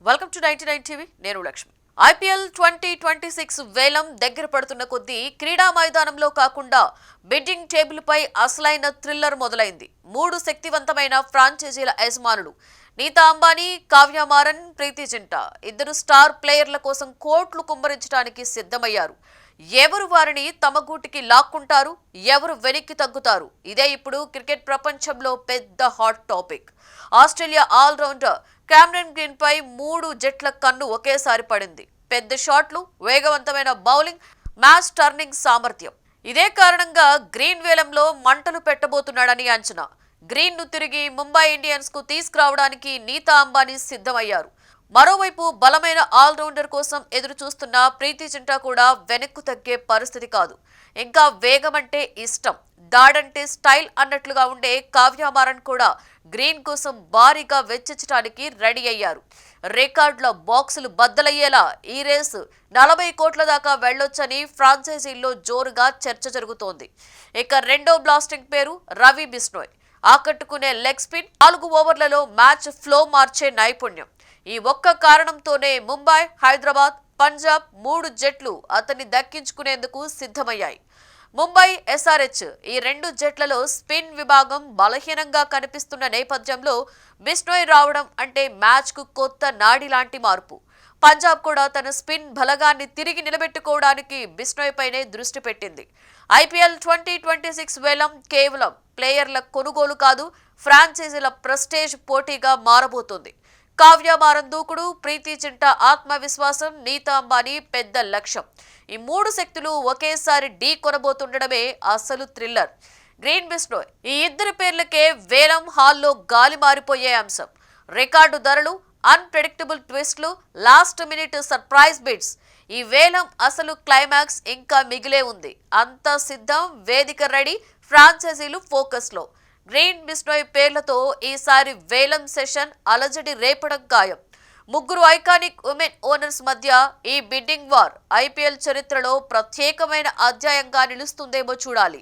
Welcome to 99 TV. నేను Lakshmi. IPL 2026 వేలం దగ్గర పడుతున్న కొద్దీ క్రీడా మైదానంలో కాకుండా బిడ్డింగ్ టేబుల్ పై అసలైన థ్రిల్లర్ మొదలైంది. 3 శక్తివంతమైన ఫ్రాంచైజీల యజమానులు నీతా అంబానీ, కావ్య మారన్, ప్రీతి జింటా ఇద్దరు స్టార్ ప్లేయర్ల కోసం కోట్లు కుమ్మరించడానికి సిద్ధమయ్యారు. ఎవరు వారిని తమ గూటికి లాక్కుంటారు, ఎవరు వెనక్కి తగ్గుతారు, ఇదే ఇప్పుడు క్రికెట్ ప్రపంచంలో పెద్ద hot topic. Australia allrounder Cameron Green పై 3 జట్ల కన్ను ఒకేసారి పడింది. పెద్ద షాట్లు, వేగవంతమైన బౌలింగ్, మ్యాచ్ టర్నింగ్ సామర్థ్యం. ఇదే కారణంగా గ్రీన్ వేలంలో మంటలు పెట్టబోతున్నాడని అంచనా. గ్రీన్ ను తిరిగి ముంబై ఇండియన్స్ కు తీసుకురావడానికి నీతా అంబానీ సిద్ధమయ్యారు. మరోవైపు బలమైన ఆల్రౌండర్ కోసం ఎదురు చూస్తున్న ప్రీతి జింటా కూడా వెనక్కు తగ్గే పరిస్థితి కాదు. ఇంకా వేగం అంటే ఇష్టం, దాడంటే స్టైల్ అన్నట్లుగా ఉండే కావ్య మారన్ కూడా గ్రీన్ కోసం భారీగా వెచ్చించడానికి రెడీ అయ్యారు. రికార్డుల బాక్సులు బద్దలయ్యేలా ఈ రేసు 40 కోట్ల దాకా వెళ్లొచ్చని ఫ్రాంచైజీల్లో జోరుగా చర్చ జరుగుతోంది. ఇక రెండో బ్లాస్టింగ్ పేరు రవి బిష్నోయ్. ఆకట్టుకునే లెగ్ స్పిన్, 4 ఓవర్లలో మ్యాచ్ ఫ్లో మార్చే నైపుణ్యం. ఈ ఒక్క కారణంతోనే ముంబై, హైదరాబాద్, పంజాబ్ 3 జట్లు అతన్ని దక్కించుకునేందుకు సిద్ధమయ్యాయి. ముంబై, ఎస్ఆర్హెచ్ ఈ 2 జట్లలో స్పిన్ విభాగం బలహీనంగా కనిపిస్తున్న నేపథ్యంలో బిష్నోయ్ రావడం అంటే మ్యాచ్ కు కొత్త నాడి లాంటి మార్పు. పంజాబ్ కూడా తన స్పిన్ బలగాన్ని తిరిగి నిలబెట్టుకోవడానికి బిష్నోయ్ పైనే దృష్టి పెట్టింది. ఐపీఎల్ 2026 వేలం కేవలం ప్లేయర్ల కొనుగోలు కాదు, ఫ్రాంచైజీల ప్రెస్టేజ్ పోటీగా మారబోతోంది. కావ్య మారన్ దూకుడు, ప్రీతి జింటా ఆత్మవిశ్వాసం, నీతా అంబానీ పెద్ద లక్ష్యం. ఈ 3 శక్తులు ఒకేసారి ఢీ కొనబోతుండడమే అసలు థ్రిల్లర్. గ్రీన్, బిష్నోయ్ ఈ ఇద్దరి పేర్లకే వేలం హాల్లో గాలి మారిపోయే అంశం. రికార్డు ధరలు, అన్ప్రెడిక్టబుల్ ట్విస్ట్లు, లాస్ట్ మినిట్ సర్ప్రైజ్ బిడ్స్. ఈ వేలం అసలు క్లైమాక్స్ ఇంకా మిగిలే ఉంది. అంతా సిద్ధం, వేదిక రెడీ, ఫ్రాంచైజీలు ఫోకస్ లో. గ్రీన్, బిష్నోయ్ పేర్లతో ఈసారి వేలం సెషన్ అలజడి రేపడం ఖాయం. 3 ఐకానిక్ ఉమెన్ ఓనర్స్ మధ్య ఈ బిడ్డింగ్ వార్ ఐపీఎల్ చరిత్రలో ప్రత్యేకమైన అధ్యాయంగా నిలుస్తుందేమో చూడాలి.